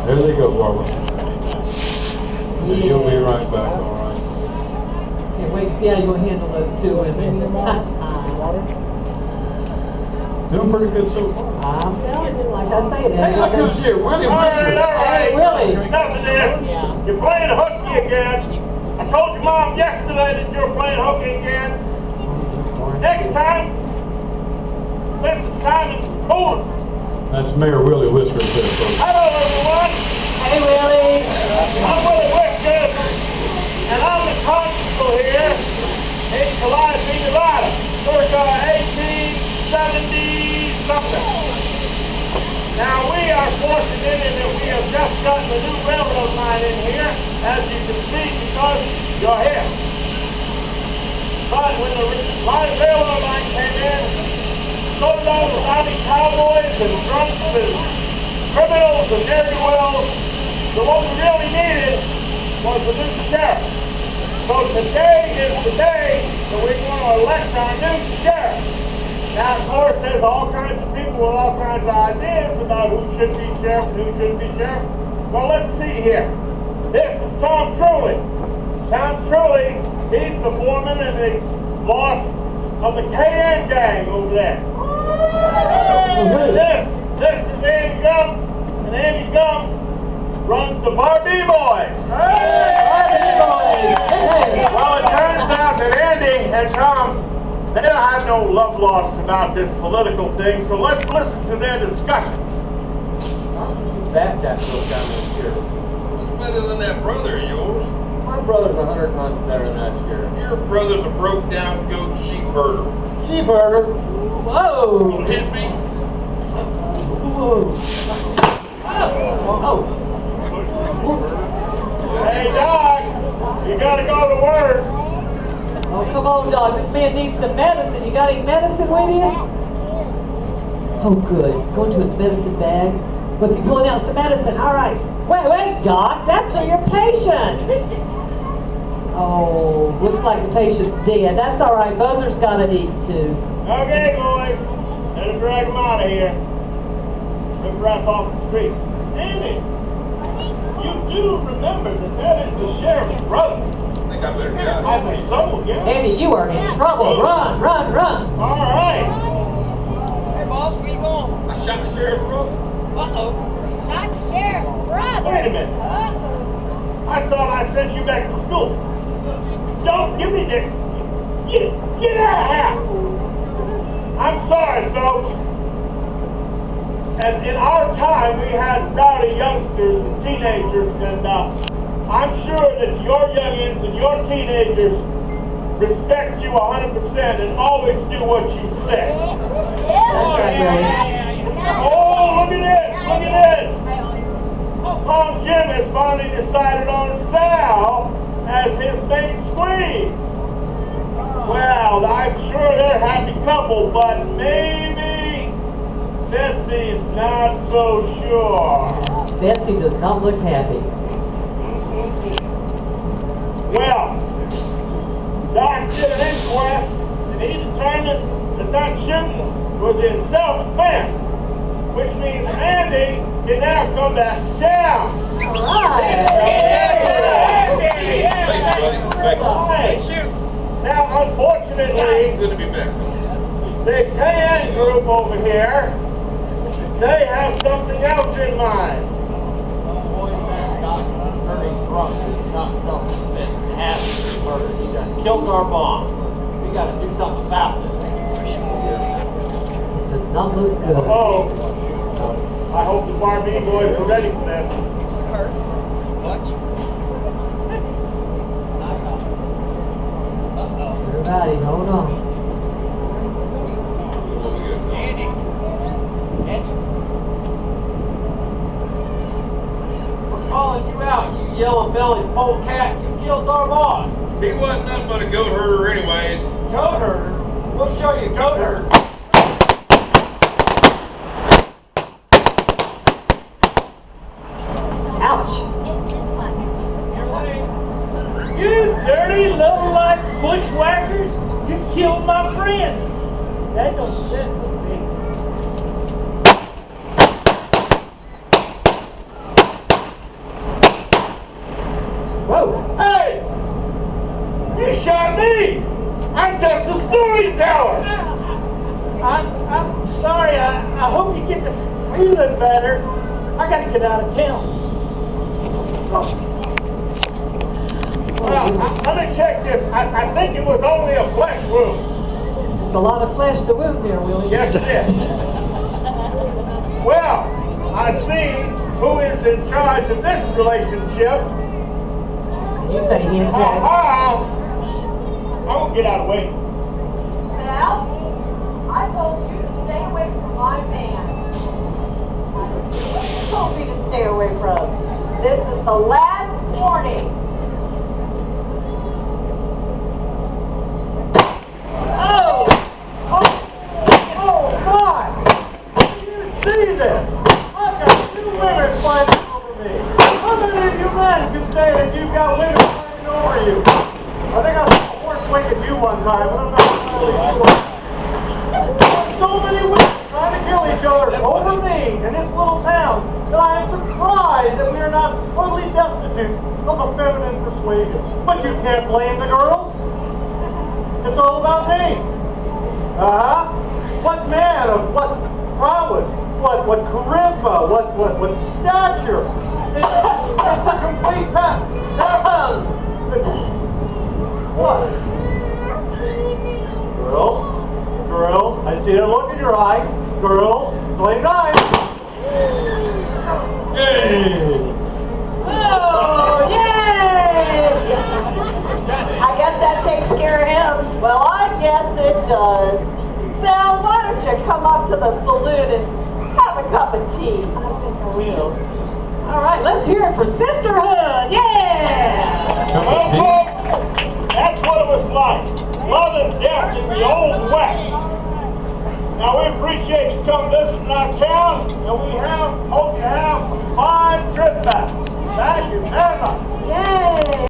There they go, Barbara. Yeah. You'll be right back, all right? Can't wait to see how you're going to handle those two women. Doing pretty good so far. I'm telling you, like I say. Hey, look who's here. Willie Whisker. All right. Hey, Willie. Enough of this. You're playing hooky again. I told your mom yesterday that you were playing hooky again. Next time, spend some time in the cooler. That's Mayor Willie Whisker there, folks. Hello, everyone. Hey, Willie. I'm Willie Whisker, and I'm the constable here in Calliope, Nevada, circa 1870-something. Now, we are fortunate in that we have just gotten a new railroad line in here, as you can see, because you're here. But when the railroad line came in, so did all the rowdy cowboys and drunks and criminals and ne'er-do-wells. So what we really needed was a new sheriff. So today is the day that we're going to elect our new sheriff. Now, of course, there's all kinds of people with all kinds of ideas about who should be sheriff and who shouldn't be sheriff. Well, let's see here. This is Tom Truly. Tom Truly, he's the foreman and the boss of the KN gang over there. And this is Andy Gump, and Andy Gump runs the Barbie Boys. Barbie Boys. Hey. Well, it turns out that Andy and Tom, they don't have no love lost about this political thing, so let's listen to their discussion. Back that little down here. Who's better than that brother of yours? My brother's 100 times better than that sheriff. Your brother's a broke down goat sheep herder. Sheep herder. Whoa. Don't hit me. Whoa. Oh. Hey, Doc, you gotta go to work. Oh, come on, dog. This man needs some medicine. You got any medicine with you? Oh, good. He's going to his medicine bag. What's he pulling out? Some medicine. All right. Wait, Doc. That's for your patient. Oh, looks like the patient's dead. That's all right. Buzzer's got to eat, too. Okay, boys, better drag him out of here. Let's wrap off the streets. Andy, you do remember that is the sheriff's brother. I think I better get out I of here. think so, yeah. Andy, you are in trouble. Run. All right. Hey, boss, where you going? I shot the sheriff's brother. Uh-oh. Not the sheriff's brother. Wait a minute. Uh-oh. I thought I sent you back to school. Don't give me that. Get out of here. I'm sorry, folks. And in our time, we had rowdy youngsters and teenagers, and I'm sure that your youngins and your teenagers respect you 100% and always do what you say. That's right, Billy. Oh, look at this! Look at this! Tom Jim has finally decided on Sal as his main squeeze. Well, I'm sure they're a happy couple, but maybe Betsy's not so sure. Betsy does not look happy. Well, Doc did an inquest, and he determined that shooting was in self-defense, which means Andy can now come back to town. All right. Thanks, buddy. Thank you. Right. Now, unfortunately, Good to be back. the KN group over here, they have something else in mind. Boys, that Doc is a burning drunk and it's not self-defense. It has to be murder. He done killed our boss. We got to do something about this. This does not look good. Oh, I hope the Barbie boys are ready for this. Everybody, hold on. Andy. Answer. We're calling you out, you yellow-bellied polecat. You killed our boss. He wasn't nothing but a goat herder anyways. Goat herder? We'll show you goat herder. Ouch. You dirty, low-life bushwhackers! You've killed my friends! That don't set for me. sorry. I hope you get to feeling better. I gotta get out of town. Well, let me check this. I think it was only a flesh wound. There's a lot of flesh to wound there, Willie. Yes, it is. Well, I see who is in charge of this relationship. You say he and Dad. I won't get out of the way. Sal, I told you to stay away from my man. You told me to stay away from. This is the last warning. Oh, God! Do you see this? I've got two women fighting over me. How many of you men can say that you've got women fighting over you? I think I saw a horse wink at you one time, but I'm not entirely sure. There's so many women trying to kill each other over me in this little town that I am surprised that we are not totally destitute of the feminine persuasion. But you can't blame the girls. It's all about me. What man of what prowess, what charisma, what stature. It's the complete What? Girls, I see that look in your eye. Girls, play nice. Hey! Oh, yay! I guess that takes care of him. Well, I guess it does. Sal, why don't you come up to the saloon and have a cup of tea? All right, let's hear it for sisterhood. Yeah! Well, folks, that's what it was like. Love and death in the Old West. Now, we appreciate you coming visiting our town, and we hope you have a fine trip back. Thank you.